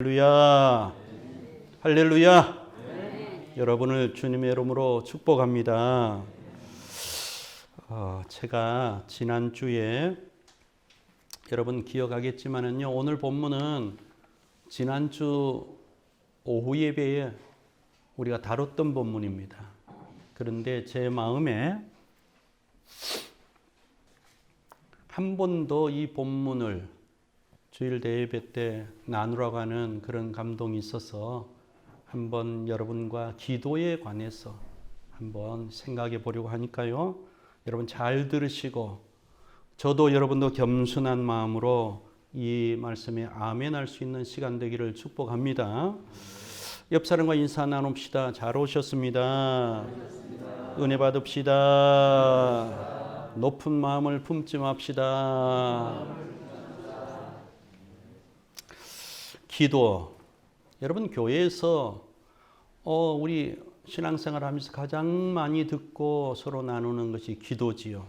할렐루야, 할렐루야. 여러분을 주님의 이름으로 축복합니다. 제가 지난주에 여러분 기억하겠지만은요, 오늘 본문은 지난주 오후 예배에 우리가 다뤘던 본문입니다. 그런데 제 마음에 한 번 더 이 본문을 주일 대예배 때 나누라고 하는 그런 감동이 있어서 한번 여러분과 기도에 관해서 한번 생각해 보려고 하니까요. 여러분 잘 들으시고 저도 여러분도 겸손한 마음으로 이 말씀에 아멘 할 수 있는 시간 되기를 축복합니다. 옆 사람과 인사 나눕시다. 잘 오셨습니다. 은혜 받읍시다. 높은 마음을 품지 맙시다. 기도. 여러분 교회에서 우리 신앙생활 하면서 가장 많이 듣고 서로 나누는 것이 기도지요.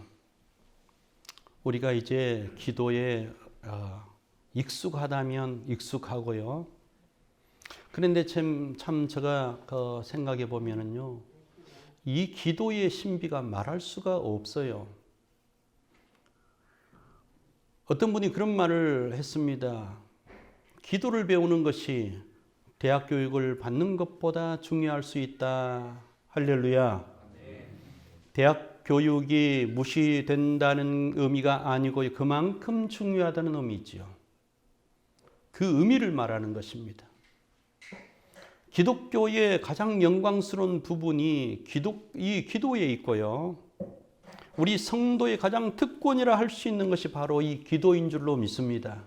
우리가 이제 기도에 익숙하다면 익숙하고요. 그런데 참 제가 생각해 보면은요, 이 기도의 신비가 말할 수가 없어요. 어떤 분이 그런 말을 했습니다. 기도를 배우는 것이 대학 교육을 받는 것보다 중요할 수 있다. 할렐루야. 대학 교육이 무시된다는 의미가 아니고 그만큼 중요하다는 의미지요. 그 의미를 말하는 것입니다. 기독교의 가장 영광스러운 부분이 이 기도에 있고요. 우리 성도의 가장 특권이라 할 수 있는 것이 바로 이 기도인 줄로 믿습니다.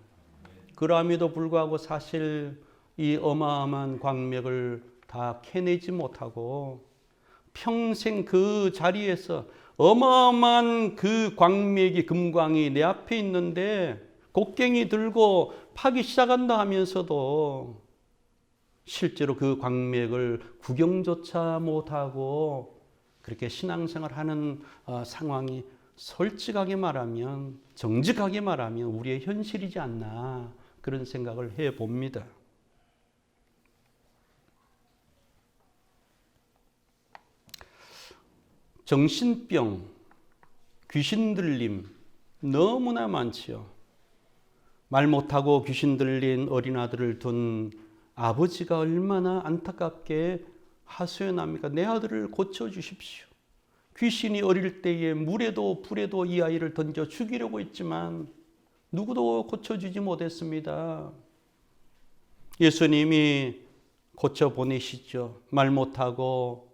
그럼에도 불구하고 사실 이 어마어마한 광맥을 다 캐내지 못하고 평생 그 자리에서 어마어마한 그 광맥이 금광이 내 앞에 있는데 곡괭이 들고 파기 시작한다 하면서도 실제로 그 광맥을 구경조차 못하고 그렇게 신앙생활하는 상황이 솔직하게 말하면, 정직하게 말하면 우리의 현실이지 않나 그런 생각을 해봅니다. 정신병, 귀신 들림 너무나 많지요. 말 못하고 귀신 들린 어린아들을 둔 아버지가 얼마나 안타깝게 하소연합니까? 내 아들을 고쳐주십시오. 귀신이 어릴 때에 물에도 불에도 이 아이를 던져 죽이려고 했지만 누구도 고쳐주지 못했습니다. 예수님이 고쳐보내시죠. 말 못하고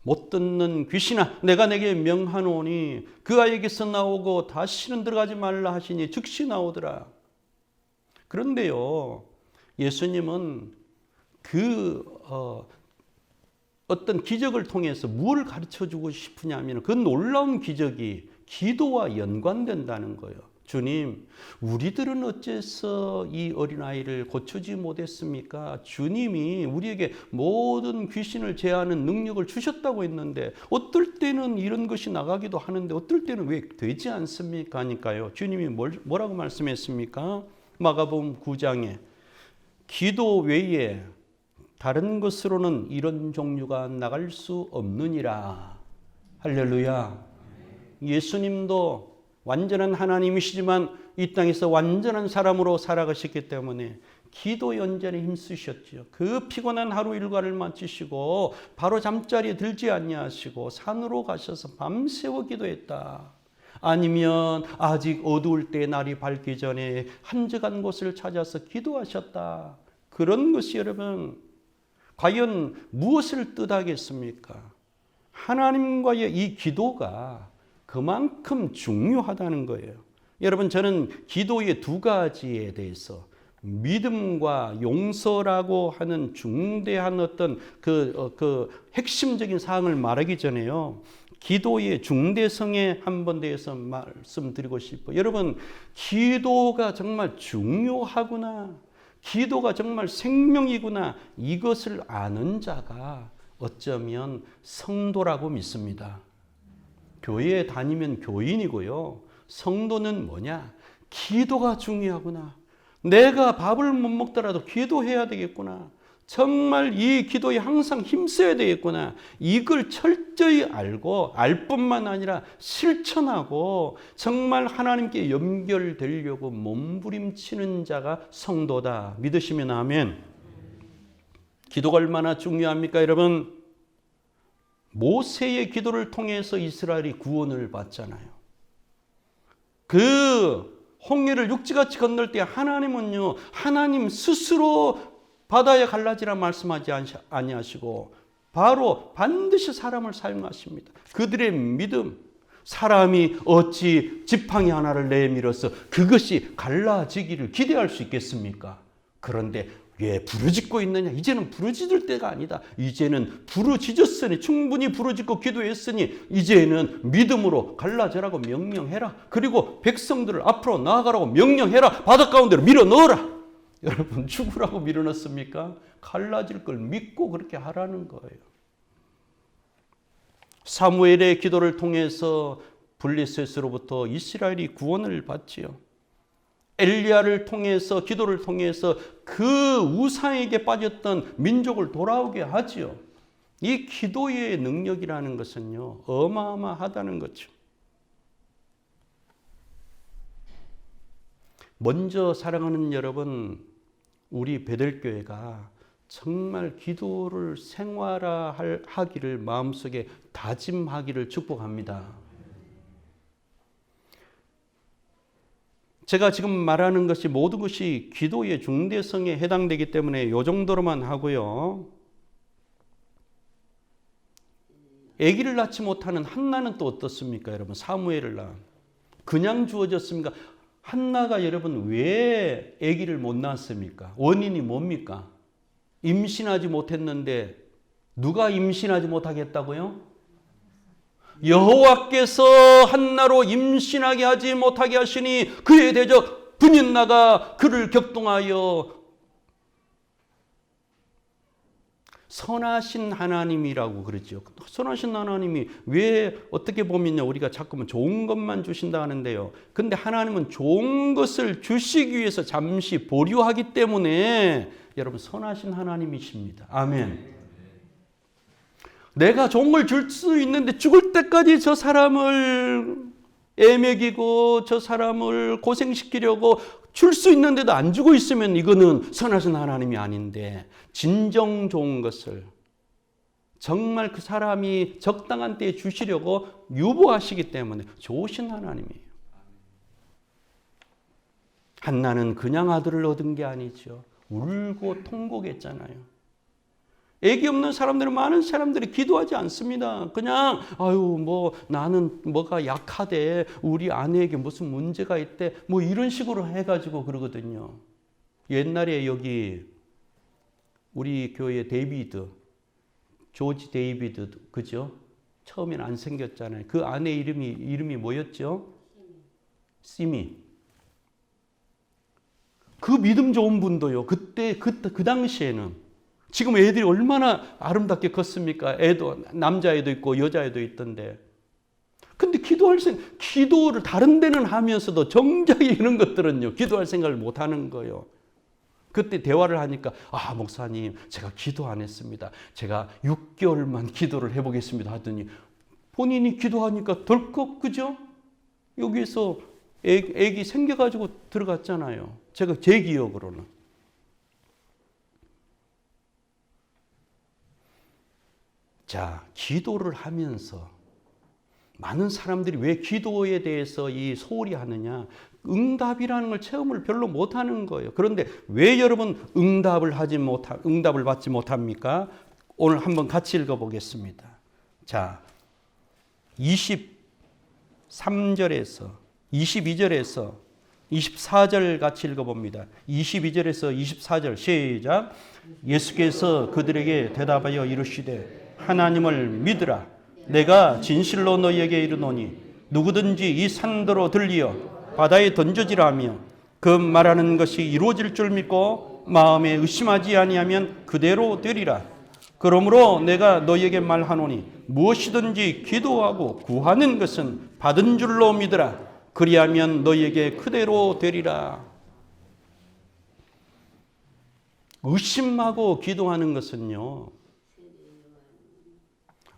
못 듣는 귀신아, 내가 내게 명하노니 그 아이에게서 나오고 다시는 들어가지 말라 하시니 즉시 나오더라. 그런데요, 예수님은 어떤 기적을 통해서 무엇을 가르쳐주고 싶으냐면 그 놀라운 기적이 기도와 연관된다는 거예요. 주님, 우리들은 어째서 이 어린아이를 고쳐주지 못했습니까? 주님이 우리에게 모든 귀신을 제하는 능력을 주셨다고 했는데 어떨 때는 이런 것이 나가기도 하는데 어떨 때는 왜 되지 않습니까? 하니까요. 주님이 뭐라고 말씀했습니까? 마가복음 9장에 기도 외에 다른 것으로는 이런 종류가 나갈 수 없느니라. 할렐루야. 예수님도 완전한 하나님이시지만 이 땅에서 완전한 사람으로 살아가셨기 때문에 기도 연전에 힘쓰셨죠. 그 피곤한 하루 일과를 마치시고 바로 잠자리에 들지 아니하시고 산으로 가셔서 밤새워 기도했다. 아니면 아직 어두울 때 날이 밝기 전에 한적한 곳을 찾아서 기도하셨다. 그런 것이 여러분 과연 무엇을 뜻하겠습니까? 하나님과의 이 기도가 그만큼 중요하다는 거예요. 여러분, 저는 기도의 두 가지에 대해서 믿음과 용서라고 하는 중대한 어떤 그 핵심적인 사항을 말하기 전에요, 기도의 중대성에 한번 대해서 말씀드리고 싶어요. 여러분, 기도가 정말 중요하구나, 기도가 정말 생명이구나, 이것을 아는 자가 어쩌면 성도라고 믿습니다. 교회에 다니면 교인이고요. 성도는 뭐냐? 기도가 중요하구나. 내가 밥을 못 먹더라도 기도해야 되겠구나. 정말 이 기도에 항상 힘써야 되겠구나. 이걸 철저히 알고 알 뿐만 아니라 실천하고 정말 하나님께 연결되려고 몸부림치는 자가 성도다. 믿으시면 아멘. 기도가 얼마나 중요합니까, 여러분? 모세의 기도를 통해서 이스라엘이 구원을 받잖아요. 그 홍해를 육지같이 건널 때 하나님은요, 하나님 스스로 바다에 갈라지라 말씀하지 아니하시고 바로 반드시 사람을 사용하십니다. 그들의 믿음, 사람이 어찌 지팡이 하나를 내밀어서 그것이 갈라지기를 기대할 수 있겠습니까? 그런데 왜 부르짖고 있느냐? 이제는 부르짖을 때가 아니다. 이제는 부르짖었으니, 충분히 부르짖고 기도했으니 이제는 믿음으로 갈라져라고 명령해라. 그리고 백성들을 앞으로 나아가라고 명령해라. 바닷 가운데로 밀어넣어라. 여러분, 죽으라고 밀어넣습니까? 갈라질 걸 믿고 그렇게 하라는 거예요. 사무엘의 기도를 통해서 블레셋으로부터 이스라엘이 구원을 받지요. 엘리야를 통해서, 기도를 통해서 그 우상에게 빠졌던 민족을 돌아오게 하지요. 이 기도의 능력이라는 것은요, 어마어마하다는 거죠. 먼저 사랑하는 여러분, 우리 베델교회가 정말 기도를 생활화하기를 마음속에 다짐하기를 축복합니다. 제가 지금 말하는 것이 모든 것이 기도의 중대성에 해당되기 때문에 이 정도로만 하고요. 아기를 낳지 못하는 한나는 또 어떻습니까, 여러분? 사무엘을 낳은. 그냥 주어졌습니까? 한나가 여러분 왜 아기를 못 낳았습니까? 원인이 뭡니까? 임신하지 못했는데 누가 임신하지 못하겠다고요? 여호와께서 한나로 임신하게 하지 못하게 하시니 그의 대적 분인나가 그를 격동하여 선하신 하나님이라고 그러죠. 선하신 하나님이 왜 어떻게 보면요, 우리가 자꾸만 좋은 것만 주신다 하는데요. 근데 하나님은 좋은 것을 주시기 위해서 잠시 보류하기 때문에 여러분 선하신 하나님이십니다. 아멘. 내가 좋은 걸 줄 수 있는데 죽을 때까지 저 사람을 애먹이고 저 사람을 고생시키려고 줄 수 있는데도 안 주고 있으면 이거는 선하신 하나님이 아닌데, 진정 좋은 것을 정말 그 사람이 적당한 때에 주시려고 유보하시기 때문에 좋으신 하나님이에요. 한나는 그냥 아들을 얻은 게 아니죠. 울고 통곡했잖아요. 애기 없는 사람들은, 많은 사람들이 기도하지 않습니다. 그냥 나는 뭐가 약하대, 우리 아내에게 무슨 문제가 있대, 뭐 이런 식으로 해가지고 그러거든요. 옛날에 여기 우리 교회 조지 데이비드, 그죠? 처음엔 안 생겼잖아요. 그 아내 이름이 뭐였죠? 시미. 그 믿음 좋은 분도요, 그때 그 당시에는, 지금 애들이 얼마나 아름답게 컸습니까? 남자애도 있고 여자애도 있던데. 근데 기도를 다른 데는 하면서도 정작 이런 것들은요, 기도할 생각을 못 하는 거예요. 그때 대화를 하니까, 목사님, 제가 기도 안 했습니다. 제가 6개월만 기도를 해보겠습니다 하더니 본인이 기도하니까 덜컥, 그죠? 여기서 애기 생겨가지고 들어갔잖아요. 제 기억으로는. 자, 기도를 하면서 많은 사람들이 왜 기도에 대해서 이 소홀히 하느냐? 응답이라는 걸 체험을 별로 못 하는 거예요. 그런데 왜 여러분 응답을 받지 못합니까? 오늘 한번 같이 읽어보겠습니다. 자, 23절에서 22절에서 24절 같이 읽어봅니다. 22절에서 24절 시작. 예수께서 그들에게 대답하여 이르시되 하나님을 믿으라. 내가 진실로 너희에게 이르노니 누구든지 이 산더러 들리어 바다에 던져지라 하며 그 말하는 것이 이루어질 줄 믿고 마음에 의심하지 아니하면 그대로 되리라. 그러므로 내가 너희에게 말하노니 무엇이든지 기도하고 구하는 것은 받은 줄로 믿으라. 그리하면 너희에게 그대로 되리라. 의심하고 기도하는 것은요,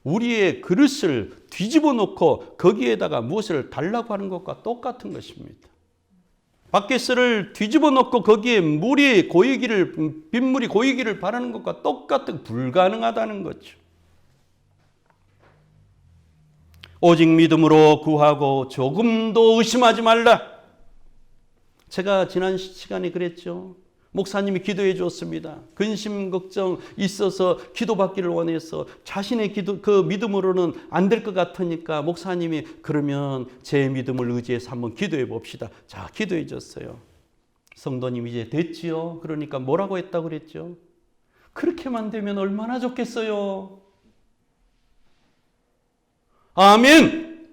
우리의 그릇을 뒤집어 놓고 거기에다가 무엇을 달라고 하는 것과 똑같은 것입니다. 바켓을 뒤집어 놓고 거기에 빗물이 고이기를 바라는 것과 똑같은, 불가능하다는 거죠. 오직 믿음으로 구하고 조금도 의심하지 말라. 제가 지난 시간에 그랬죠. 목사님이 기도해 주었습니다. 근심 걱정 있어서 기도받기를 원해서 자신의 그 믿음으로는 안 될 것 같으니까 목사님이 그러면 제 믿음을 의지해서 한번 기도해 봅시다. 자, 기도해 줬어요. 성도님 이제 됐지요? 그러니까 뭐라고 했다고 그랬죠? 그렇게만 되면 얼마나 좋겠어요. 아멘.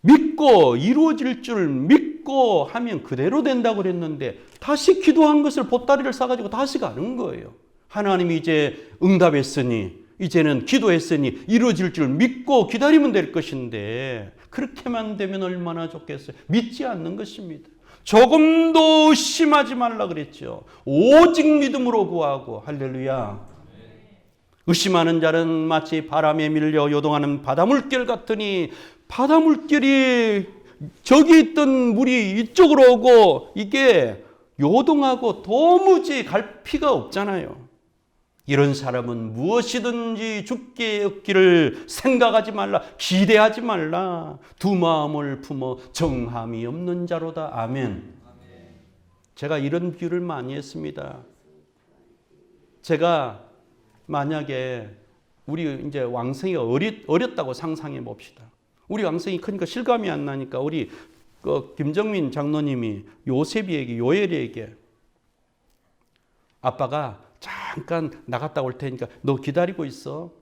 믿고 이루어질 줄 믿고 하면 그대로 된다고 그랬는데 다시 기도한 것을 보따리를 싸가지고 다시 가는 거예요. 하나님이 이제 응답했으니, 이제는 기도했으니 이루어질 줄 믿고 기다리면 될 것인데 그렇게만 되면 얼마나 좋겠어요. 믿지 않는 것입니다. 조금도 의심하지 말라 그랬죠. 오직 믿음으로 구하고. 할렐루야. 의심하는 자는 마치 바람에 밀려 요동하는 바닷물결 같으니, 바닷물결이 저기 있던 물이 이쪽으로 오고 이게 요동하고 도무지 갈 필요가 없잖아요. 이런 사람은 무엇이든지 주께 얻기를 생각하지 말라, 기대하지 말라. 두 마음을 품어 정함이 없는 자로다. 아멘. 제가 이런 비유를 많이 했습니다. 제가 만약에 우리 이제 왕성이 어렸다고 상상해 봅시다. 우리 왕성이 크니까 실감이 안 나니까 우리 김정민 장로님이 요엘이에게 아빠가 잠깐 나갔다 올 테니까 너 기다리고 있어.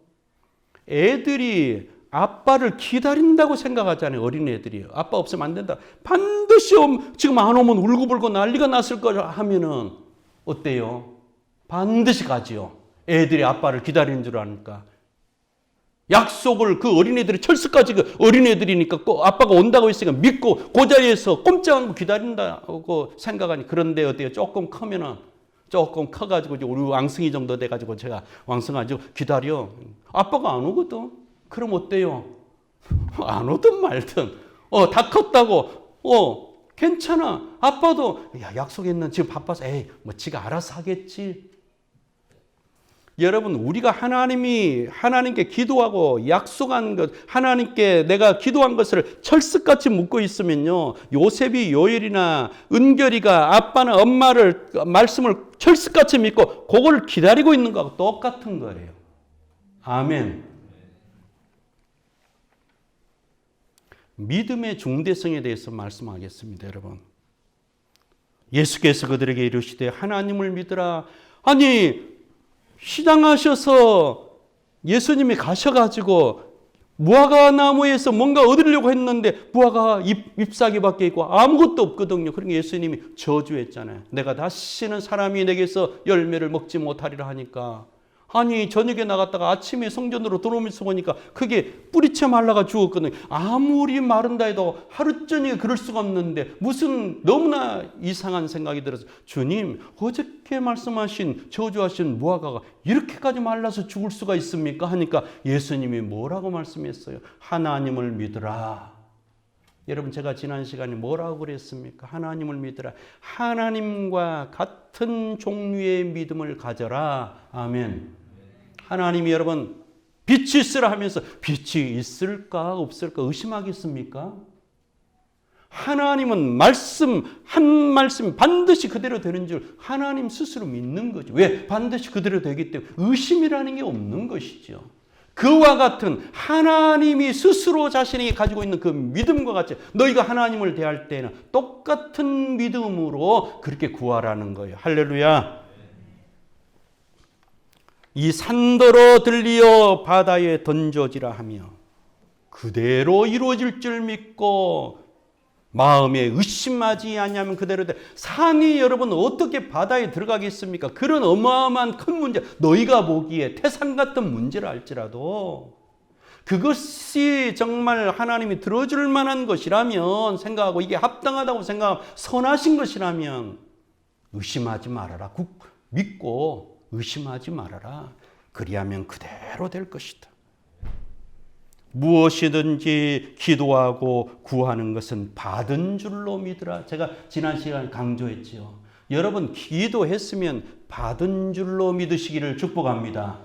애들이 아빠를 기다린다고 생각하잖아요. 어린애들이. 아빠 없으면 안 된다. 반드시 지금 안 오면 울고불고 난리가 났을 거라 하면은 어때요? 반드시 가지요. 애들이 아빠를 기다리는 줄 아니까. 약속을 그 어린애들이 철수까지 그 어린애들이니까 아빠가 온다고 했으니까 믿고 그 자리에서 꼼짝 않고 기다린다고 생각하니. 그런데 어때요? 조금 크면은, 조금 커가지고 우리 왕승이 정도 돼가지고 제가 왕승아주 기다려. 아빠가 안 오거든. 그럼 어때요? 안 오든 말든 다 컸다고 괜찮아. 아빠도 야 약속했는 지금 바빠서 뭐 지가 알아서 하겠지. 여러분, 우리가 하나님께 기도하고 약속한 것, 하나님께 내가 기도한 것을 철석같이 묻고 있으면요, 요셉이 요엘이나 은결이가 아빠나 엄마를 말씀을 철석같이 믿고 그걸 기다리고 있는 거하고 똑같은 거예요. 아멘. 믿음의 중대성에 대해서 말씀하겠습니다, 여러분. 예수께서 그들에게 이르시되 하나님을 믿으라. 아니, 시장하셔서 예수님이 가셔가지고 무화과 나무에서 뭔가 얻으려고 했는데 무화과 잎사귀밖에 있고 아무것도 없거든요. 그러니까 예수님이 저주했잖아요. 내가 다시는 사람이 내게서 열매를 먹지 못하리라 하니까. 아니, 저녁에 나갔다가 아침에 성전으로 들어오면서 보니까 그게 뿌리채 말라가 죽었거든요. 아무리 마른다 해도 하루 저녁에 그럴 수가 없는데 무슨 너무나 이상한 생각이 들어서, 주님, 어저께 말씀하신 저주하신 무화과가 이렇게까지 말라서 죽을 수가 있습니까? 하니까 예수님이 뭐라고 말씀했어요? 하나님을 믿으라. 여러분, 제가 지난 시간에 뭐라고 그랬습니까? 하나님을 믿으라. 하나님과 같은 종류의 믿음을 가져라. 아멘. 하나님이 여러분 빛이 있으라 하면서 빛이 있을까 없을까 의심하겠습니까? 하나님은 한 말씀 반드시 그대로 되는 줄 하나님 스스로 믿는 거죠. 왜? 반드시 그대로 되기 때문에 의심이라는 게 없는 것이죠. 그와 같은 하나님이 스스로 자신이 가지고 있는 그 믿음과 같이 너희가 하나님을 대할 때는 똑같은 믿음으로 그렇게 구하라는 거예요. 할렐루야. 이 산더러 들리어 바다에 던져지라 하며 그대로 이루어질 줄 믿고 마음에 의심하지 아니하면 그대로 돼. 산이 여러분 어떻게 바다에 들어가겠습니까? 그런 어마어마한 큰 문제, 너희가 보기에 태산 같은 문제를 알지라도 그것이 정말 하나님이 들어줄 만한 것이라면 생각하고 이게 합당하다고 생각하고 선하신 것이라면 의심하지 말아라. 믿고 의심하지 말아라. 그리하면 그대로 될 것이다. 무엇이든지 기도하고 구하는 것은 받은 줄로 믿으라. 제가 지난 시간에 강조했지요. 여러분 기도했으면 받은 줄로 믿으시기를 축복합니다.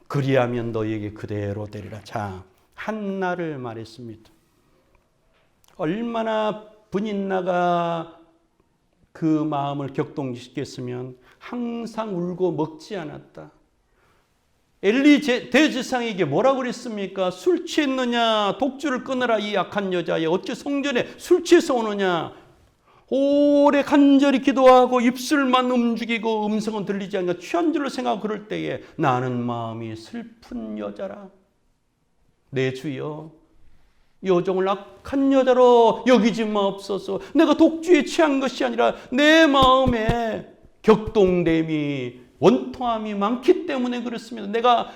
그리하면 너에게 그대로 되리라. 자, 한나를 말했습니다. 얼마나 분인나가 그 마음을 격동시켰으면 항상 울고 먹지 않았다. 엘리 대제사장에게 뭐라고 그랬습니까? 술 취했느냐? 독주를 끊으라 이 악한 여자야. 어찌 성전에 술 취해서 오느냐? 오래 간절히 기도하고 입술만 움직이고 음성은 들리지 않으니까 취한 줄로 생각하고 그럴 때에 나는 마음이 슬픈 여자라. 내 주여 여종을 악한 여자로 여기지 마옵소서. 내가 독주에 취한 것이 아니라 내 마음에 격동됨이 원통함이 많기 때문에 그렇습니다. 내가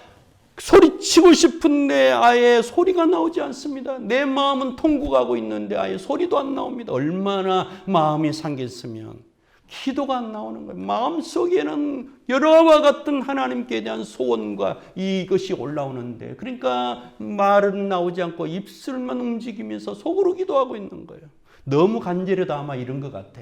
소리치고 싶은데 아예 소리가 나오지 않습니다. 내 마음은 통곡하고 있는데 아예 소리도 안 나옵니다. 얼마나 마음이 상했으면 기도가 안 나오는 거예요. 마음속에는 여러와 같은 하나님께 대한 소원과 이것이 올라오는데 그러니까 말은 나오지 않고 입술만 움직이면서 속으로 기도하고 있는 거예요. 너무 간절해도 아마 이런 것 같아.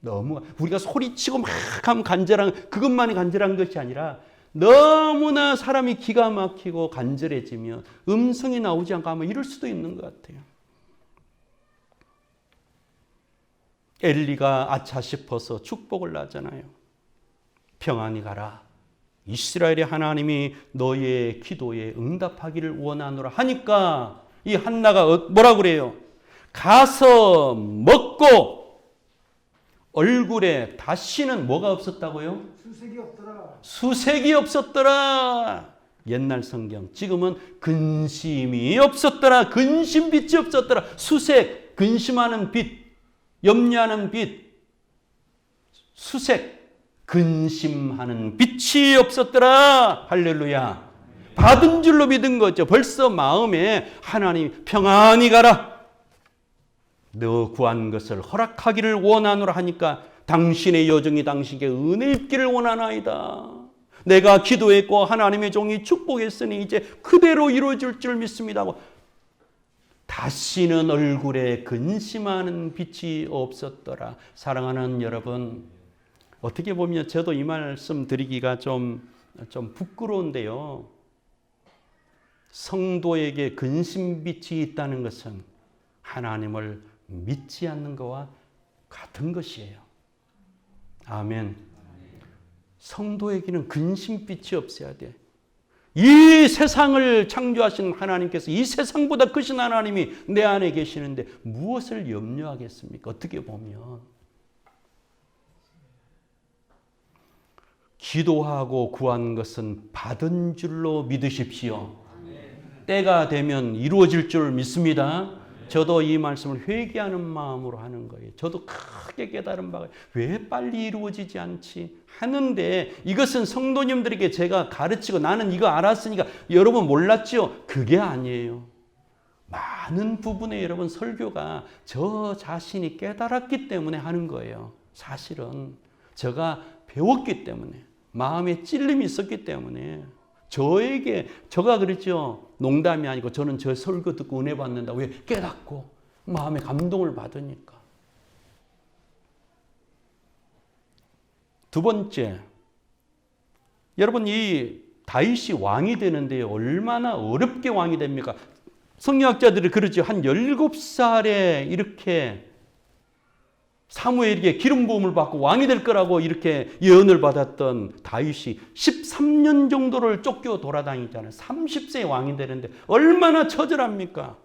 너무 우리가 소리치고 막 하면 간절한 그것만이 간절한 것이 아니라 너무나 사람이 기가 막히고 간절해지면 음성이 나오지 않고 아마 이럴 수도 있는 것 같아요. 엘리가 아차 싶어서 축복을 하잖아요. 평안히 가라. 이스라엘의 하나님이 너의 기도에 응답하기를 원하노라 하니까 이 한나가 뭐라고 그래요? 가서 먹고 얼굴에 다시는 뭐가 없었다고요? 수색이 없더라. 수색이 없었더라. 옛날 성경. 지금은 근심이 없었더라. 근심빛이 없었더라. 수색, 근심하는 빛, 염려하는 빛, 수색, 근심하는 빛이 없었더라. 할렐루야. 받은 줄로 믿은 거죠. 벌써 마음에 하나님 평안히 가라. 너 구한 것을 허락하기를 원하노라 하니까 당신의 여정이 당신에게 은혜 입기를 원하나이다. 내가 기도했고 하나님의 종이 축복했으니 이제 그대로 이루어질 줄 믿습니다. 다시는 얼굴에 근심하는 빛이 없었더라. 사랑하는 여러분, 어떻게 보면 저도 이 말씀 드리기가 좀 부끄러운데요. 성도에게 근심빛이 있다는 것은 하나님을 믿지 않는 것과 같은 것이에요. 아멘. 성도에게는 근심빛이 없어야 돼. 이 세상을 창조하신 하나님께서 이 세상보다 크신 하나님이 내 안에 계시는데 무엇을 염려하겠습니까? 어떻게 보면 기도하고 구한 것은 받은 줄로 믿으십시오. 때가 되면 이루어질 줄 믿습니다. 저도 이 말씀을 회개하는 마음으로 하는 거예요. 저도 크게 깨달은 바가 왜 빨리 이루어지지 않지 하는데 이것은 성도님들에게 제가 가르치고 나는 이거 알았으니까 여러분 몰랐죠? 그게 아니에요. 많은 부분에 여러분 설교가 저 자신이 깨달았기 때문에 하는 거예요. 사실은 제가 배웠기 때문에 마음에 찔림이 있었기 때문에 제가 그랬죠. 농담이 아니고 저는 저 설교 듣고 은혜 받는다. 왜? 깨닫고 마음에 감동을 받으니까. 두 번째, 여러분 이 다윗이 왕이 되는데 얼마나 어렵게 왕이 됩니까? 성경학자들이 그러죠. 한 17살에 이렇게 사무엘에게 기름 부음을 받고 왕이 될 거라고 이렇게 예언을 받았던 다윗이 13년 정도를 쫓겨 돌아다니잖아요. 30세에 왕이 되는데 얼마나 처절합니까?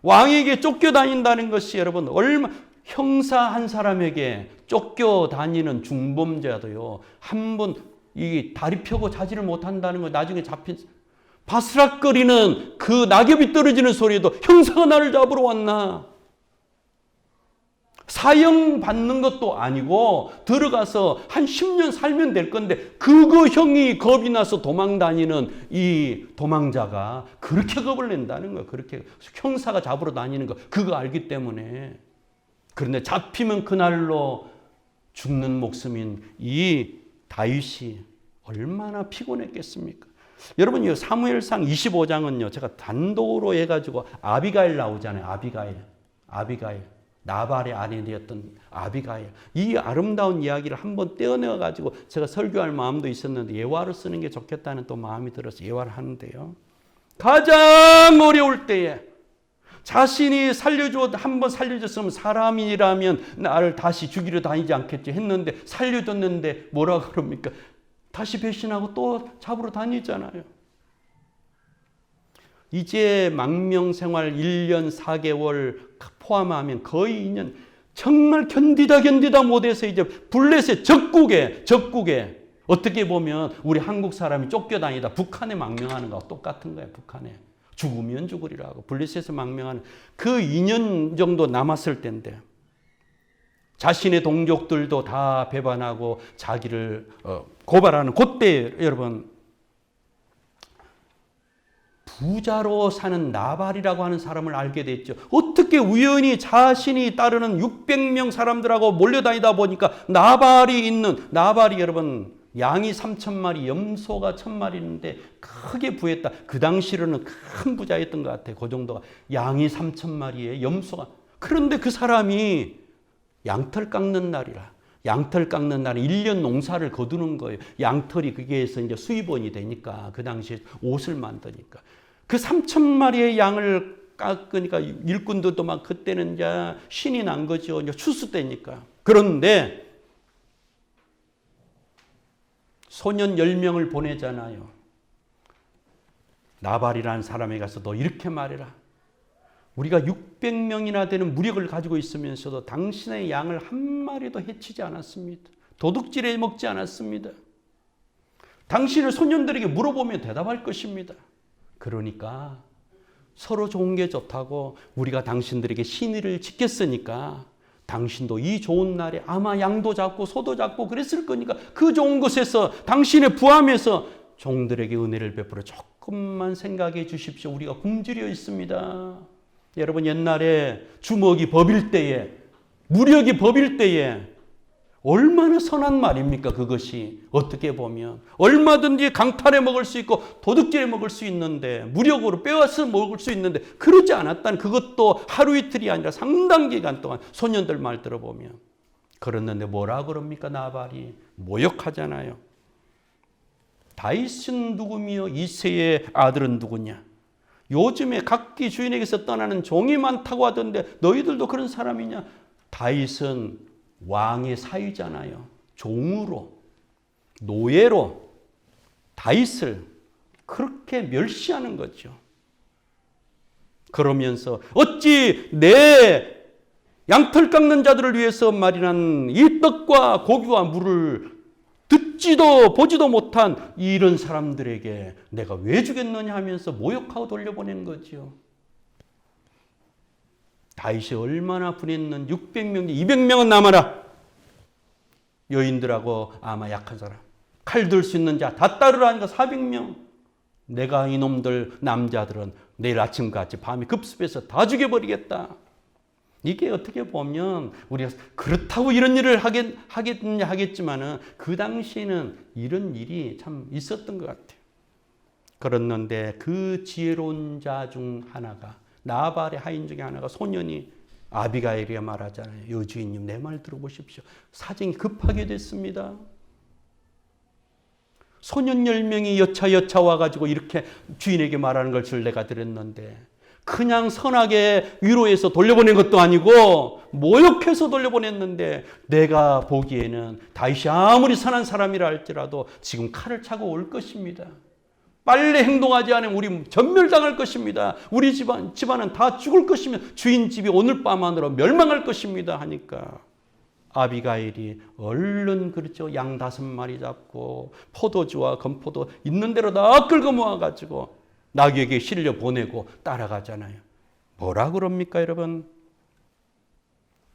왕에게 쫓겨다닌다는 것이 여러분 형사 한 사람에게 쫓겨다니는 중범죄도요. 한 번 이 다리 펴고 자지를 못한다는 거 나중에 잡힌 바스락거리는 그 낙엽이 떨어지는 소리에도 형사가 나를 잡으러 왔나? 사형 받는 것도 아니고 들어가서 한 10년 살면 될 건데 그거 형이 겁이 나서 도망 다니는 이 도망자가 그렇게 겁을 낸다는 거예요. 그렇게 형사가 잡으러 다니는 거 그거 알기 때문에. 그런데 잡히면 그날로 죽는 목숨인 이 다윗이 얼마나 피곤했겠습니까? 여러분, 이 사무엘상 25장은요, 제가 단독으로 해가지고 아비가일 나오잖아요. 아비가일. 나발의 아내 되었던 아비가일. 이 아름다운 이야기를 한번 떼어내가지고 제가 설교할 마음도 있었는데 예화로 쓰는 게 좋겠다는 또 마음이 들어서 예화를 하는데요. 가장 어려울 때에 자신이 한번 살려줬으면 사람이라면 나를 다시 죽이러 다니지 않겠지 했는데 살려줬는데 뭐라 그럽니까? 다시 배신하고 또 잡으러 다니잖아요. 이제 망명 생활 1년 4개월 포함하면 거의 2년, 정말 견디다 못해서 이제 블레셋 적국에 어떻게 보면 우리 한국 사람이 쫓겨다니다 북한에 망명하는 거하고 똑같은 거예요. 북한에 죽으면 죽으리라고 블레셋에서 망명하는 그 2년 정도 남았을 때인데 자신의 동족들도 다 배반하고 자기를 고발하는 그때 여러분, 부자로 사는 나발이라고 하는 사람을 알게 됐죠. 어떻게 우연히 자신이 따르는 600명 사람들하고 몰려다니다 보니까 나발이 여러분 양이 3,000마리, 염소가 1,000마리인데 크게 부했다. 그 당시로는 큰 부자였던 것 같아요. 그 정도가. 양이 3,000마리에 염소가. 그런데 그 사람이 양털 깎는 날이라. 양털 깎는 날에 1년 농사를 거두는 거예요. 양털이 거기에서 이제 수입원이 되니까 그 당시에 옷을 만드니까. 그 3,000마리의 양을 깎으니까 일꾼들도 막 그때는 이제 신이 난 거죠. 이제 추수 때니까. 그런데 소년 10명을 보내잖아요. 나발이라는 사람에 가서 너 이렇게 말해라. 우리가 600명이나 되는 무력을 가지고 있으면서도 당신의 양을 한 마리도 해치지 않았습니다. 도둑질해 먹지 않았습니다. 당신의 소년들에게 물어보면 대답할 것입니다. 그러니까 서로 좋은 게 좋다고 우리가 당신들에게 신의를 지켰으니까 당신도 이 좋은 날에 아마 양도 잡고 소도 잡고 그랬을 거니까 그 좋은 곳에서 당신의 부함에서 종들에게 은혜를 베풀어 조금만 생각해 주십시오. 우리가 굶주려 있습니다. 여러분, 옛날에 주먹이 법일 때에, 무력이 법일 때에 얼마나 선한 말입니까? 그것이 어떻게 보면 얼마든지 강탈해 먹을 수 있고 도둑질해 먹을 수 있는데, 무력으로 빼앗아 먹을 수 있는데 그러지 않았다는, 그것도 하루 이틀이 아니라 상당 기간 동안 소년들 말 들어보면. 그랬는데 뭐라 그럽니까? 나발이 모욕하잖아요. 다윗은 누구며 이새의 아들은 누구냐? 요즘에 각기 주인에게서 떠나는 종이 많다고 하던데 너희들도 그런 사람이냐? 다윗은 왕의 사위잖아요. 종으로, 노예로 다윗을 그렇게 멸시하는 거죠. 그러면서 어찌 내 양털 깎는 자들을 위해서 마련한 이 떡과 고기와 물을 듣지도 보지도 못한 이런 사람들에게 내가 왜 주겠느냐 하면서 모욕하고 돌려보내는 거죠. 다윗이 얼마나 분했는 600명, 200명은 남아라. 여인들하고 아마 약한 사람. 칼 들 수 있는 자 다 따르라니까 400명. 내가 이놈들 남자들은 내일 아침같이 밤에 급습해서 다 죽여버리겠다. 이게 어떻게 보면 우리가 그렇다고 이런 일을 하겠지만은 그 당시에는 이런 일이 참 있었던 것 같아요. 그랬는데 그 지혜로운 자 중 하나가, 나발의 하인 중에 하나가 소년이 아비가일이 말하잖아요. 여주인님 내 말 들어보십시오. 사정이 급하게 됐습니다. 소년 10명이 여차 와가지고 이렇게 주인에게 말하는 걸 내가 들었는데 그냥 선하게 위로해서 돌려보낸 것도 아니고 모욕해서 돌려보냈는데 내가 보기에는 다윗이 아무리 선한 사람이라 할지라도 지금 칼을 차고 올 것입니다. 빨리 행동하지 않으면 우리 전멸당할 것입니다. 우리 집안은 다 죽을 것이며 주인 집이 오늘 밤 안으로 멸망할 것입니다 하니까 아비가일이 얼른 그렇죠. 양 5마리 잡고 포도주와 건포도 있는 대로 다 끌고 모아가지고 나귀에게 실려 보내고 따라가잖아요. 뭐라 그럽니까 여러분?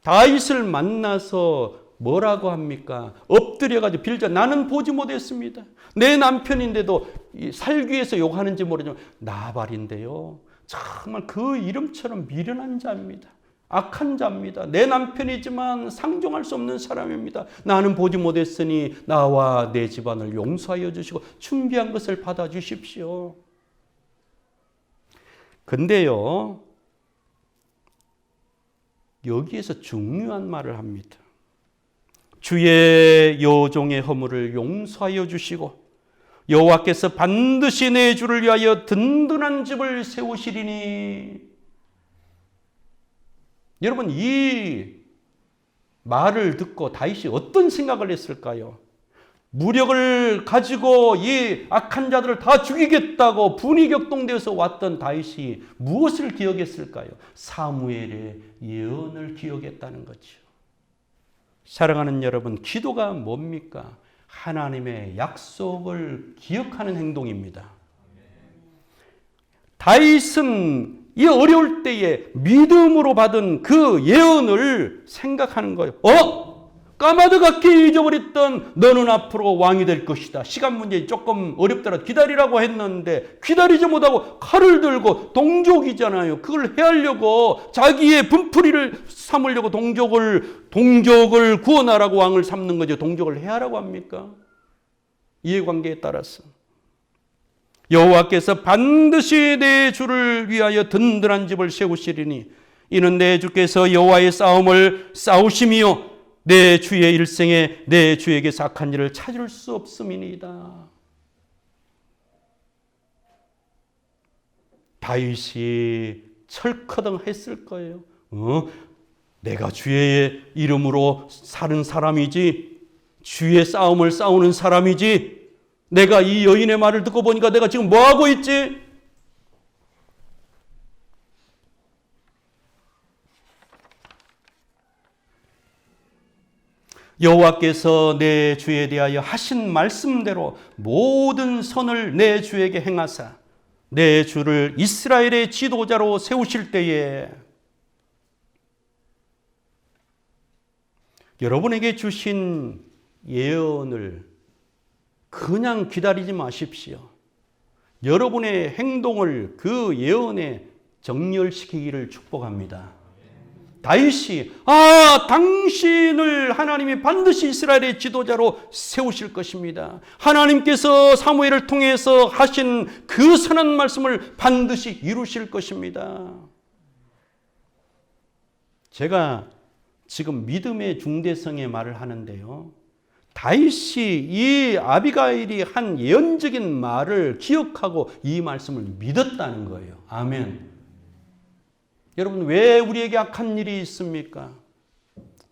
다윗을 만나서 뭐라고 합니까? 엎드려가지고 빌자. 나는 보지 못했습니다. 내 남편인데도 살기 위해서 욕하는지 모르지만 나발인데요. 정말 그 이름처럼 미련한 자입니다. 악한 자입니다. 내 남편이지만 상종할 수 없는 사람입니다. 나는 보지 못했으니 나와 내 집안을 용서하여 주시고 준비한 것을 받아주십시오. 근데요, 여기에서 중요한 말을 합니다. 주의 여종의 허물을 용서하여 주시고 여호와께서 반드시 내 주를 위하여 든든한 집을 세우시리니. 여러분, 이 말을 듣고 다윗이 어떤 생각을 했을까요? 무력을 가지고 이 악한 자들을 다 죽이겠다고 분이 격동되어서 왔던 다윗이 무엇을 기억했을까요? 사무엘의 예언을 기억했다는 거죠. 사랑하는 여러분, 기도가 뭡니까? 하나님의 약속을 기억하는 행동입니다. 다윗은 이 어려울 때에 믿음으로 받은 그 예언을 생각하는 거예요. 까마득하게 잊어버렸던 너는 앞으로 왕이 될 것이다. 시간 문제 조금 어렵더라도 기다리라고 했는데 기다리지 못하고 칼을 들고 동족이잖아요. 그걸 해하려고 자기의 분풀이를 삼으려고 동족을 구원하라고 왕을 삼는 거죠. 동족을 해하라고 합니까? 이해관계에 따라서. 여호와께서 반드시 내 주를 위하여 든든한 집을 세우시리니 이는 내 주께서 여호와의 싸움을 싸우심이요 내 주의 일생에 내 주에게서 악한 일을 찾을 수 없음이니이다. 다윗이 철커덩했을 거예요. 내가 주의 이름으로 사는 사람이지, 주의 싸움을 싸우는 사람이지, 내가 이 여인의 말을 듣고 보니까 내가 지금 뭐하고 있지? 여호와께서 내 주에 대하여 하신 말씀대로 모든 선을 내 주에게 행하사 내 주를 이스라엘의 지도자로 세우실 때에 여러분에게 주신 예언을 그냥 기다리지 마십시오. 여러분의 행동을 그 예언에 정렬시키기를 축복합니다. 다윗이 당신을 하나님이 반드시 이스라엘의 지도자로 세우실 것입니다. 하나님께서 사무엘을 통해서 하신 그 선한 말씀을 반드시 이루실 것입니다. 제가 지금 믿음의 중대성의 말을 하는데요. 다윗이 이 아비가일이 한 예언적인 말을 기억하고 이 말씀을 믿었다는 거예요. 아멘. 여러분, 왜 우리에게 악한 일이 있습니까?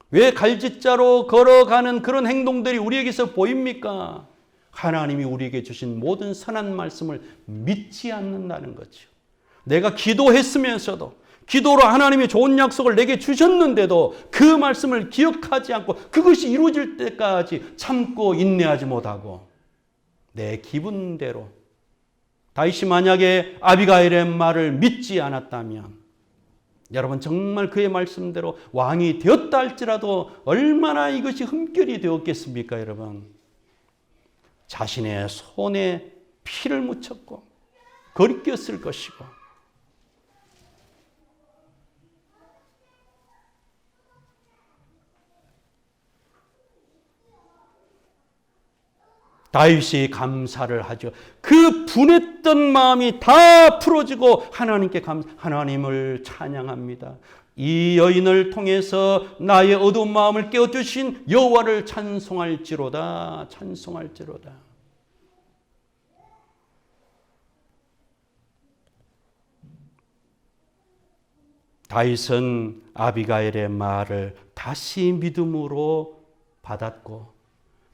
왜 갈짓자로 걸어가는 그런 행동들이 우리에게서 보입니까? 하나님이 우리에게 주신 모든 선한 말씀을 믿지 않는다는 거죠. 내가 기도했으면서도 기도로 하나님이 좋은 약속을 내게 주셨는데도 그 말씀을 기억하지 않고 그것이 이루어질 때까지 참고 인내하지 못하고 내 기분대로 다윗이 만약에 아비가일의 말을 믿지 않았다면 여러분 정말 그의 말씀대로 왕이 되었다 할지라도 얼마나 이것이 흠결이 되었겠습니까? 여러분 자신의 손에 피를 묻혔고 거리꼈을 것이고 다윗이 감사를 하죠. 그 분했던 마음이 다 풀어지고 하나님을 찬양합니다. 이 여인을 통해서 나의 어두운 마음을 깨워주신 여호와를 찬송할지로다. 찬송할지로다. 다윗은 아비가일의 말을 다시 믿음으로 받았고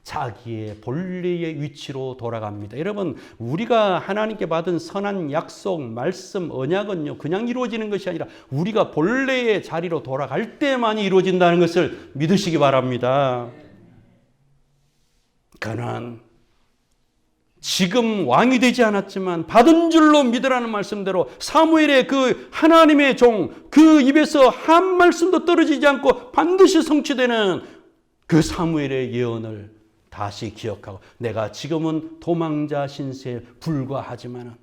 자기의 본래의 위치로 돌아갑니다. 여러분, 우리가 하나님께 받은 선한 약속, 말씀, 언약은요, 그냥 이루어지는 것이 아니라 우리가 본래의 자리로 돌아갈 때만이 이루어진다는 것을 믿으시기 바랍니다. 그는 지금 왕이 되지 않았지만 받은 줄로 믿으라는 말씀대로 사무엘의 그 하나님의 종, 그 입에서 한 말씀도 떨어지지 않고 반드시 성취되는 그 사무엘의 예언을 다시 기억하고 내가 지금은 도망자 신세에 불과하지만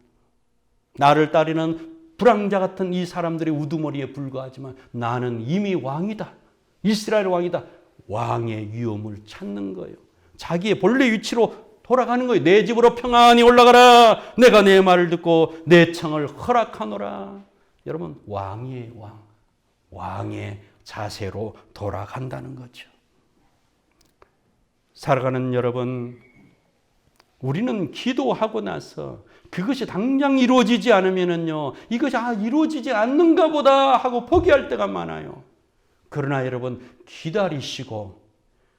나를 따르는 불황자 같은 이 사람들의 우두머리에 불과하지만 나는 이미 왕이다. 이스라엘 왕이다. 왕의 위엄을 찾는 거예요. 자기의 본래 위치로 돌아가는 거예요. 내 집으로 평안히 올라가라. 내가 내 말을 듣고 내 청을 허락하노라. 여러분, 왕의 왕, 왕의 자세로 돌아간다는 거죠. 살아가는 여러분, 우리는 기도하고 나서 그것이 당장 이루어지지 않으면요, 이것이 이루어지지 않는가 보다 하고 포기할 때가 많아요. 그러나 여러분, 기다리시고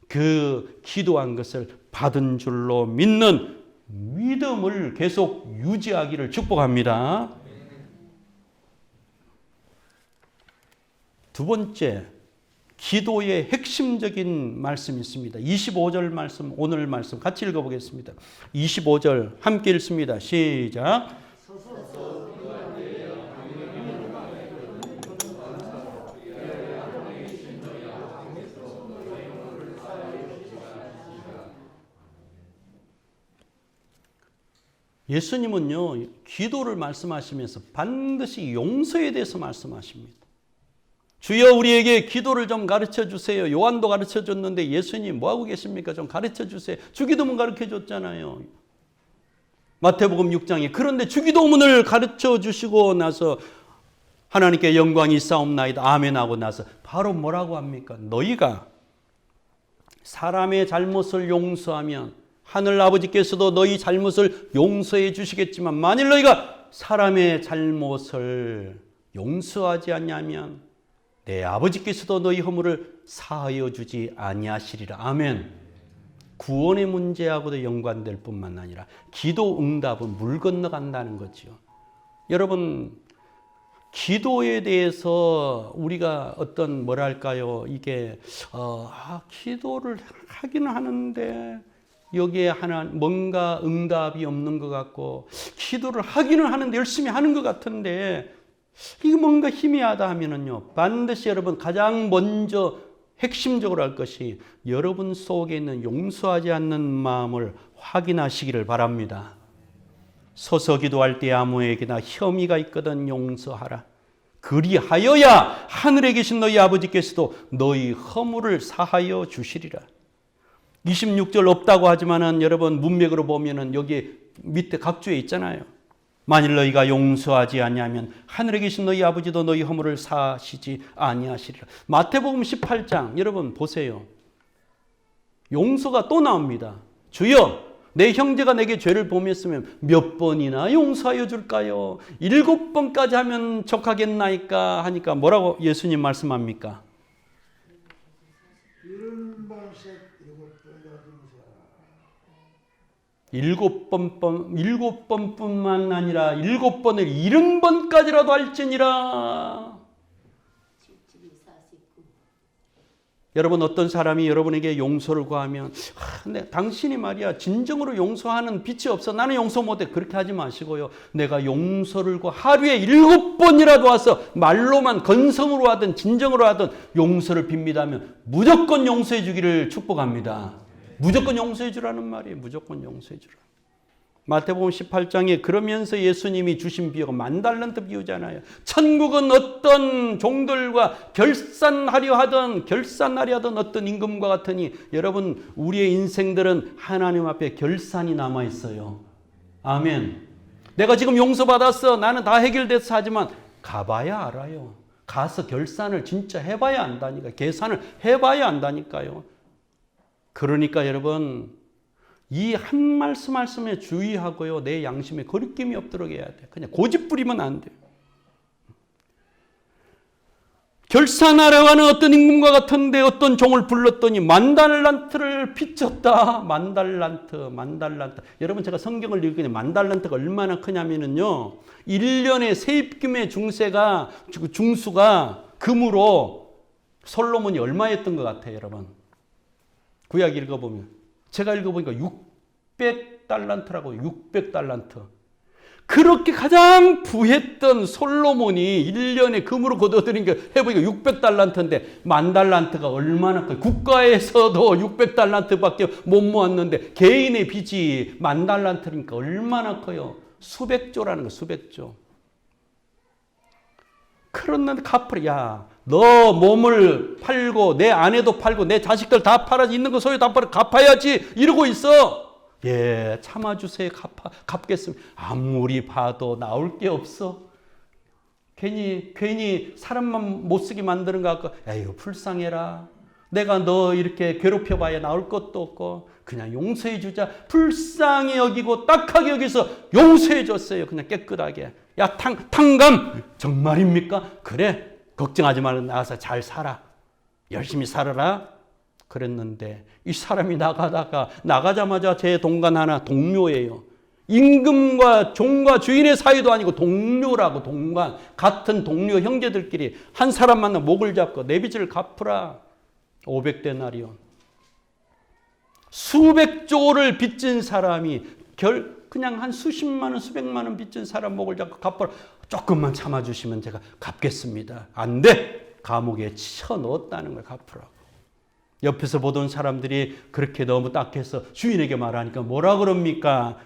그 기도한 것을 받은 줄로 믿는 믿음을 계속 유지하기를 축복합니다. 두 번째, 기도의 핵심적인 말씀이 있습니다. 25절 말씀, 오늘 말씀 같이 읽어보겠습니다. 25절 함께 읽습니다. 시작. 예수님은요, 기도를 말씀하시면서 반드시 용서에 대해서 말씀하십니다. 주여 우리에게 기도를 좀 가르쳐 주세요. 요한도 가르쳐 줬는데 예수님 뭐하고 계십니까? 좀 가르쳐 주세요. 주기도문 가르쳐 줬잖아요. 마태복음 6장에. 그런데 주기도문을 가르쳐 주시고 나서 하나님께 영광이 있사옵나이다. 아멘 하고 나서 바로 뭐라고 합니까? 너희가 사람의 잘못을 용서하면 하늘 아버지께서도 너희 잘못을 용서해 주시겠지만 만일 너희가 사람의 잘못을 용서하지 않냐면 내 아버지께서도 너희 허물을 사하여 주지 아니하시리라. 아멘. 구원의 문제하고도 연관될 뿐만 아니라 기도 응답은 물 건너간다는 거죠. 여러분, 기도에 대해서 우리가 어떤 뭐랄까요, 이게 기도를 하기는 하는데 여기에 하나 뭔가 응답이 없는 것 같고, 기도를 하기는 하는데 열심히 하는 것 같은데 이거 뭔가 희미하다 하면은요, 반드시 여러분 가장 먼저 핵심적으로 할 것이 여러분 속에 있는 용서하지 않는 마음을 확인하시기를 바랍니다. 서서 기도할 때 아무에게나 혐의가 있거든 용서하라. 그리하여야 하늘에 계신 너희 아버지께서도 너희 허물을 사하여 주시리라. 26절 없다고 하지만은 여러분 문맥으로 보면은 여기 밑에 각주에 있잖아요. 만일 너희가 용서하지 아니하면 하늘에 계신 너희 아버지도 너희 허물을 사하시지 아니하시리라. 마태복음 18장 여러분 보세요. 용서가 또 나옵니다. 주여 내 형제가 내게 죄를 범했으면 몇 번이나 용서하여 줄까요? 7번까지 하면 족하겠나이까 하니까 뭐라고 예수님 말씀합니까? 7번뿐만 아니라 7번을 70번까지라도 할지니라. 여러분, 어떤 사람이 여러분에게 용서를 구하면 근데 당신이 말이야 진정으로 용서하는 빛이 없어, 나는 용서 못해, 그렇게 하지 마시고요, 내가 용서를 구하 하루에 7번이라도 와서 말로만 건성으로 하든 진정으로 하든 용서를 빕니다면 무조건 용서해 주기를 축복합니다. 무조건 용서해 주라는 말이에요. 무조건 용서해 주라. 마태복음 18장에 그러면서 예수님이 주신 비유가 10,000달란트 비유잖아요. 천국은 어떤 종들과 결산하려 하던 어떤 임금과 같으니, 여러분 우리의 인생들은 하나님 앞에 결산이 남아 있어요. 아멘. 내가 지금 용서받았어, 나는 다 해결됐어 하지만 가봐야 알아요. 가서 결산을 진짜 해봐야 안다니까. 계산을 해봐야 안다니까요. 그러니까 여러분 이 한 말씀에 주의하고요, 내 양심에 거리낌이 없도록 해야 돼. 그냥 고집 부리면 안 돼요. 결산하려고 하는 어떤 임금과 같은데 어떤 종을 불렀더니 10,000달란트를 빚졌다. 10,000달란트. 여러분 제가 성경을 읽으니 10,000달란트가 얼마나 크냐면요, 1년의 세입금의 중수가 금으로 솔로몬이 얼마였던 것 같아요, 여러분? 구약 읽어보면. 제가 읽어보니까 600달란트라고, 600달란트. 그렇게 가장 부했던 솔로몬이 1년에 금으로 거둬들인 게 해보니까 600달란트인데 10,000달란트가 얼마나 커요? 국가에서도 600달란트밖에 못 모았는데 개인의 빚이 10,000달란트니까 얼마나 커요? 수백조라는 거, 수백조. 그런데 갚으라. 야, 너 몸을 팔고 내 아내도 팔고 내 자식들 다 팔아서 있는 거 소유 다 팔아 갚아야지 이러고 있어. 예, 참아주세요. 갚겠습니다. 아무리 봐도 나올 게 없어. 괜히 사람만 못 쓰게 만드는 것 같고, 에휴, 불쌍해라. 내가 너 이렇게 괴롭혀봐야 나올 것도 없고, 그냥 용서해 주자. 불쌍히 여기고 딱하게 여기서 용서해 줬어요. 그냥 깨끗하게. 야, 탕감! 정말입니까? 그래. 걱정하지 말고 나가서 잘 살아. 열심히 살아라. 그랬는데, 이 사람이 나가자마자 제 동간 하나 동료예요. 임금과 종과 주인의 사이도 아니고 동료라고, 동관. 같은 동료 형제들끼리 한 사람 만나 목을 잡고 내 빚을 갚으라. 500데나리온. 수백 조를 빚진 사람이 그냥 한 수십만 원, 수백만 원 빚진 사람 목을 잡고 갚으라. 조금만 참아주시면 제가 갚겠습니다. 안 돼! 감옥에 쳐넣었다는 걸 갚으라고. 옆에서 보던 사람들이 그렇게 너무 딱해서 주인에게 말하니까 뭐라 그럽니까?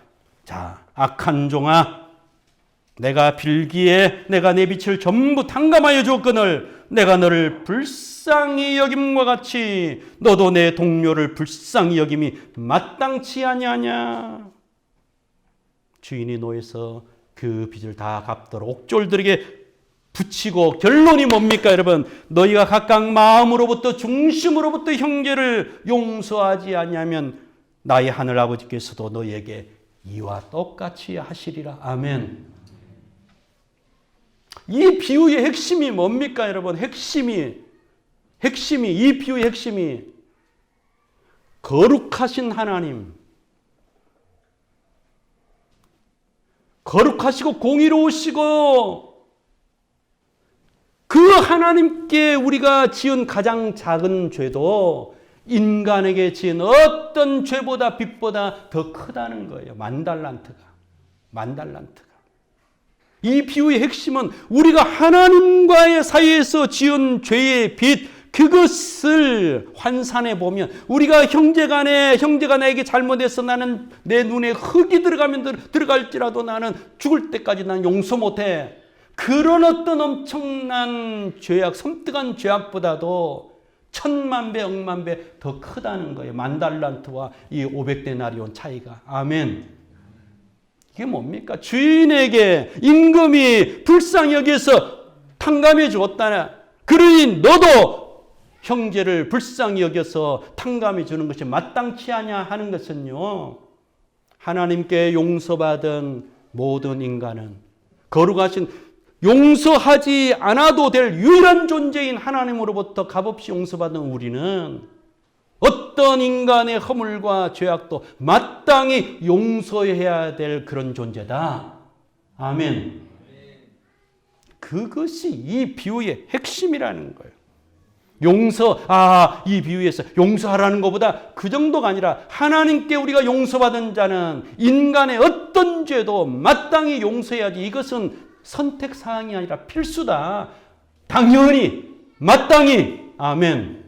자, 악한 종아, 내가 빌기에 내가 내 빚을 전부 탕감하여 주었거늘 내가 너를 불쌍히 여김과 같이 너도 내 동료를 불쌍히 여김이 마땅치 아니하냐. 주인이 노해서 그 빚을 다 갚도록 옥졸들에게 붙이고, 결론이 뭡니까 여러분? 너희가 각각 마음으로부터 중심으로부터 형제를 용서하지 아니하면 나의 하늘 아버지께서도 너희에게 이와 똑같이 하시리라. 아멘. 이 비유의 핵심이 뭡니까 여러분? 핵심이 이 비유의 핵심이 거룩하신 하나님, 거룩하시고 공의로우시고 그 하나님께 우리가 지은 가장 작은 죄도 인간에게 지은 어떤 죄보다 빚보다 더 크다는 거예요. 만달란트가. 이 비유의 핵심은 우리가 하나님과의 사이에서 지은 죄의 빚, 그것을 환산해 보면 우리가 형제가 나에게 잘못해서 나는 내 눈에 흙이 들어갈지라도 나는 죽을 때까지 난 용서 못해. 그런 어떤 엄청난 죄악, 섬뜩한 죄악보다도 천만 배, 억만 배 더 크다는 거예요. 만달란트와 이 500데나리온 차이가. 아멘. 이게 뭡니까? 주인에게 임금이 불쌍히 여기서 탕감해 주었다나. 그러니 너도 형제를 불쌍히 여겨서 탕감해 주는 것이 마땅치 않냐 하는 것은요, 하나님께 용서받은 모든 인간은 거룩하신 용서하지 않아도 될 유일한 존재인 하나님으로부터 값없이 용서받은 우리는 어떤 인간의 허물과 죄악도 마땅히 용서해야 될 그런 존재다. 아멘. 그것이 이 비유의 핵심이라는 거예요. 이 비유에서 용서하라는 것보다 그 정도가 아니라 하나님께 우리가 용서받은 자는 인간의 어떤 죄도 마땅히 용서해야지. 이것은 선택사항이 아니라 필수다. 당연히, 마땅히. 아멘.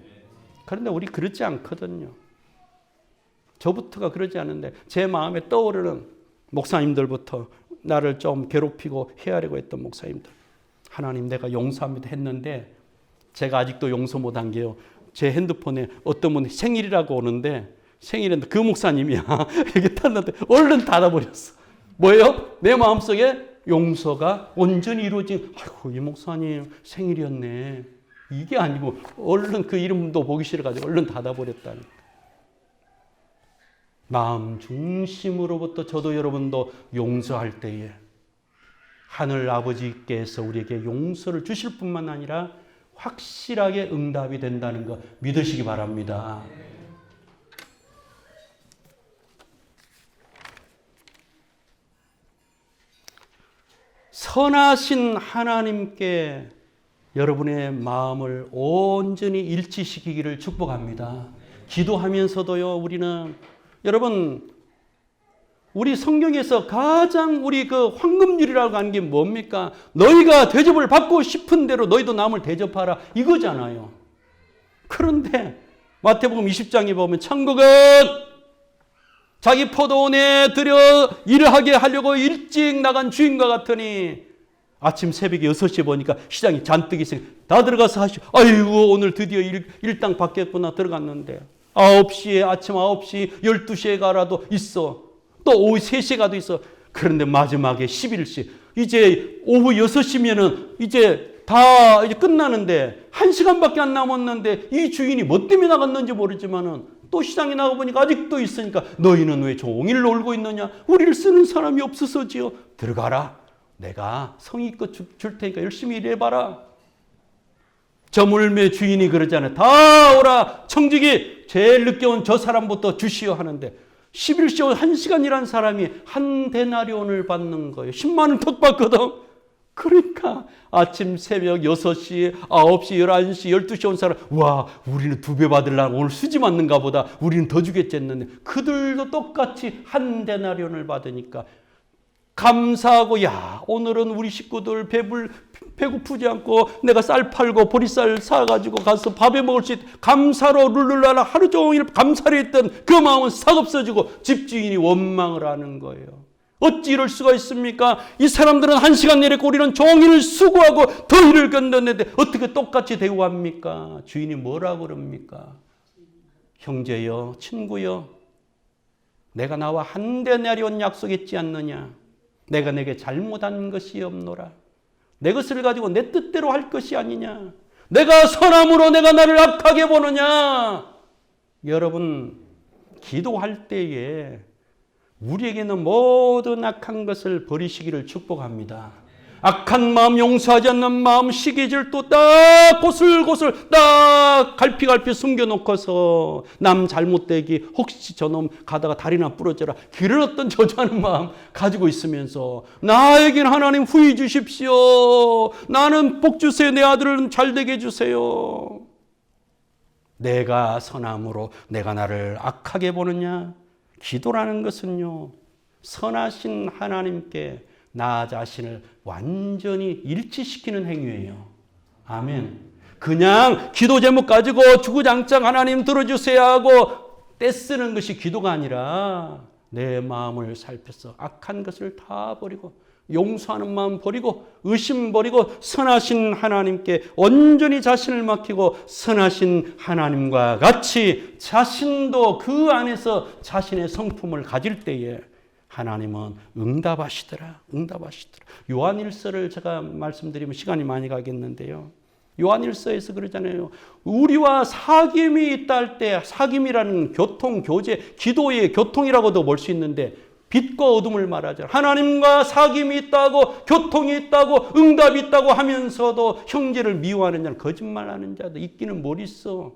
그런데 우리 그렇지 않거든요. 저부터가 그러지 않은데 제 마음에 떠오르는 목사님들부터 나를 좀 괴롭히고 헤아리고 했던 목사님들. 하나님 내가 용서합니다 했는데 제가 아직도 용서 못한 게요. 제 핸드폰에 어떤 분이 생일이라고 오는데 생일인데 그 목사님이야. 이렇게 탔는데 얼른 닫아버렸어. 뭐예요? 내 마음속에 용서가 온전히 이루어진, 아이고, 이 목사님 생일이었네. 이게 아니고, 얼른 그 이름도 보기 싫어가지고 얼른 닫아버렸다는. 마음 중심으로부터 저도 여러분도 용서할 때에 하늘 아버지께서 우리에게 용서를 주실 뿐만 아니라 확실하게 응답이 된다는 거 믿으시기 바랍니다. 선하신 하나님께 여러분의 마음을 온전히 일치시키기를 축복합니다. 기도하면서도요, 우리는 여러분, 우리 성경에서 가장 우리 그 황금률이라고 하는 게 뭡니까? 너희가 대접을 받고 싶은 대로 너희도 남을 대접하라. 이거잖아요. 그런데 마태복음 20장에 보면 천국은 자기 포도원에 들여 일을 하게 하려고 일찍 나간 주인과 같으니 아침 새벽에 6시에 보니까 시장이 잔뜩 있으니 다 들어가서 하시오. 아이고 오늘 드디어 일당 받겠구나. 들어갔는데 9시에 아침 9시 12시에 가라도 있어. 또 오후 3시에 가도 있어. 그런데 마지막에 11시 이제 오후 6시면은 이제 다 이제 끝나는데 1시간밖에 안 남았는데 이 주인이 뭐 때문에 나갔는지 모르지만은 또 시장에 나가보니까 아직도 있으니까 너희는 왜 종일 놀고 있느냐? 우리를 쓰는 사람이 없어서지요. 들어가라. 내가 성의껏 줄 테니까 열심히 일해봐라. 저물매 주인이 그러잖아요. 다 오라. 청직이 제일 늦게 온 저 사람부터 주시오 하는데 11시 1시간 일한 사람이 한 데나리온을 받는 거예요. 10만 원 더 받거든. 그러니까 아침 새벽 6시, 9시, 11시, 12시 온 사람 와 우리는 2배 받으려고 오늘 수지 맞는가 보다. 우리는 더 주겠지 했는데 그들도 똑같이 한 데나리온을 받으니까 감사하고 야 오늘은 우리 식구들 배고프지 않고 내가 쌀 팔고 보리쌀 사가지고 가서 밥에 먹을 수 있다. 감사로 룰루랄라 하루 종일 감사를 했던 그 마음은 싹 없어지고 집주인이 원망을 하는 거예요. 어찌 이럴 수가 있습니까? 이 사람들은 1시간 내렸고 우리는 종일 수고하고 더위를 견뎠는데 어떻게 똑같이 대우합니까? 주인이 뭐라 그럽니까? 형제여 친구여 내가 나와 한 데나리온 약속했지 않느냐? 내가 내게 잘못한 것이 없노라. 내 것을 가지고 내 뜻대로 할 것이 아니냐? 내가 선함으로 내가 나를 악하게 보느냐? 여러분 기도할 때에 우리에게는 모든 악한 것을 버리시기를 축복합니다. 악한 마음, 용서하지 않는 마음, 시기질투 딱 고슬고슬 딱 갈피갈피 숨겨놓고서 남 잘못되기 혹시 저놈 가다가 다리나 부러져라 그런 어떤 저주하는 마음 가지고 있으면서 나에겐 하나님 후히 주십시오. 나는 복 주세요. 내 아들은 잘되게 해주세요. 내가 선함으로 내가 나를 악하게 보느냐? 기도라는 것은요 선하신 하나님께 나 자신을 완전히 일치시키는 행위예요. 아멘. 그냥 기도 제목 가지고 주구장창 하나님 들어주세요 하고 떼쓰는 것이 기도가 아니라 내 마음을 살펴서 악한 것을 다 버리고 용서하는 마음 버리고 의심 버리고 선하신 하나님께 온전히 자신을 맡기고 선하신 하나님과 같이 자신도 그 안에서 자신의 성품을 가질 때에 하나님은 응답하시더라. 요한일서를 제가 말씀드리면 시간이 많이 가겠는데요. 요한일서에서 그러잖아요. 우리와 사귐이 있다 할 때 사귐이라는 교통, 교제, 기도의 교통이라고도 볼 수 있는데 빛과 어둠을 말하죠. 하나님과 사귐이 있다고 교통이 있다고 응답이 있다고 하면서도 형제를 미워하는 자는 거짓말하는 자도 있기는 뭘 있어.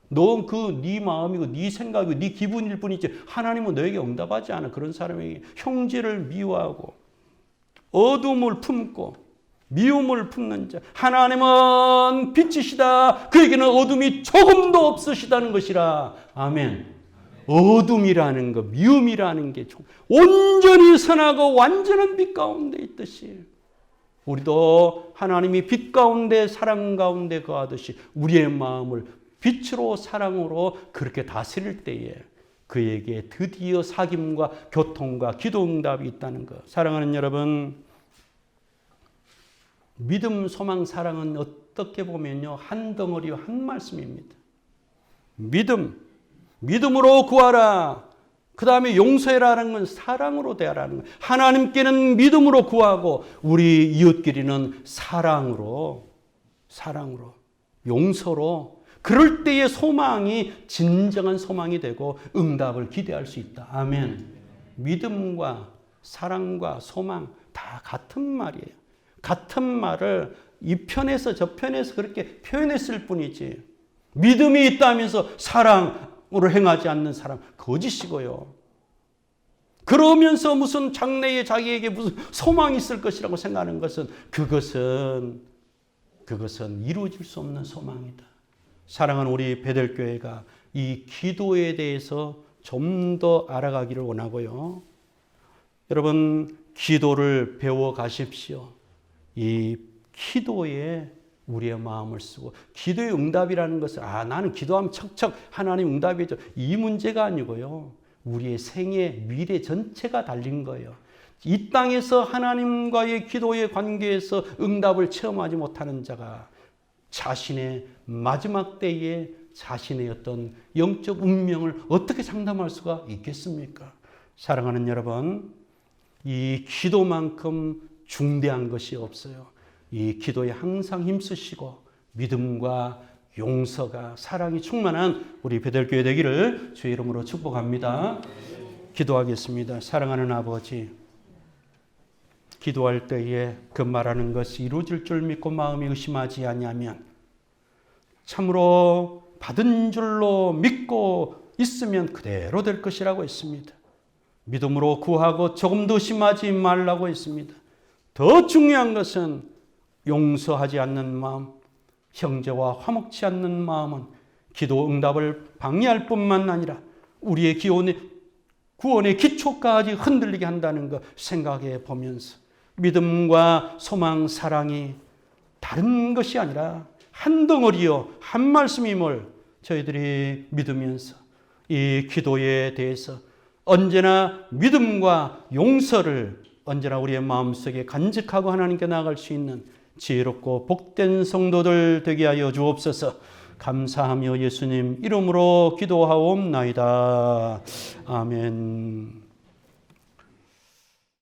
넌 그 네 마음이고 네 생각이고 네 기분일 뿐이지 하나님은 너에게 응답하지 않아. 그런 사람에게 형제를 미워하고 어둠을 품고 미움을 품는 자 하나님은 빛이시다. 그에게는 어둠이 조금도 없으시다는 것이라. 아멘. 어둠이라는 것, 미움이라는 게 온전히 선하고 완전한 빛 가운데 있듯이 우리도 하나님이 빛 가운데 사랑 가운데 거하듯이 우리의 마음을 빛으로 사랑으로 그렇게 다스릴 때에 그에게 드디어 사귐과 교통과 기도 응답이 있다는 것. 사랑하는 여러분, 믿음, 소망, 사랑은 어떻게 보면요 한 덩어리와 한 말씀입니다. 믿음으로 구하라. 그 다음에 용서해라는 건 사랑으로 대하라는 거예요. 하나님께는 믿음으로 구하고 우리 이웃끼리는 사랑으로 용서로 그럴 때의 소망이 진정한 소망이 되고 응답을 기대할 수 있다. 아멘. 믿음과 사랑과 소망 다 같은 말이에요. 같은 말을 이 편에서 저 편에서 그렇게 표현했을 뿐이지 믿음이 있다면서 사랑으로 행하지 않는 사람 거짓이고요. 그러면서 무슨 장래에 자기에게 무슨 소망이 있을 것이라고 생각하는 것은 그것은 이루어질 수 없는 소망이다. 사랑하는 우리 베델교회가 이 기도에 대해서 좀 더 알아가기를 원하고요. 여러분 기도를 배워 가십시오. 이 기도에 우리의 마음을 쓰고 기도의 응답이라는 것은 나는 기도하면 척척 하나님 응답이죠. 이 문제가 아니고요. 우리의 생애 미래 전체가 달린 거예요. 이 땅에서 하나님과의 기도의 관계에서 응답을 체험하지 못하는 자가 자신의 마지막 때에 자신의 어떤 영적 운명을 어떻게 장담할 수가 있겠습니까? 사랑하는 여러분, 이 기도만큼 중대한 것이 없어요. 이 기도에 항상 힘쓰시고 믿음과 용서가 사랑이 충만한 우리 베델교회 되기를 주의 이름으로 축복합니다. 기도하겠습니다. 사랑하는 아버지, 기도할 때에 그 말하는 것이 이루어질 줄 믿고 마음이 의심하지 아니하면 참으로 받은 줄로 믿고 있으면 그대로 될 것이라고 했습니다. 믿음으로 구하고 조금도 의심하지 말라고 했습니다. 더 중요한 것은 용서하지 않는 마음, 형제와 화목치 않는 마음은 기도 응답을 방해할 뿐만 아니라 우리의 구원의 기초까지 흔들리게 한다는 것 생각해 보면서 믿음과 소망, 사랑이 다른 것이 아니라 한 덩어리요, 한 말씀임을 저희들이 믿으면서 이 기도에 대해서 언제나 믿음과 용서를 언제나 우리의 마음속에 간직하고 하나님께 나아갈 수 있는 지혜롭고 복된 성도들 되게 하여 주옵소서. 감사하며 예수님 이름으로 기도하옵나이다. 아멘.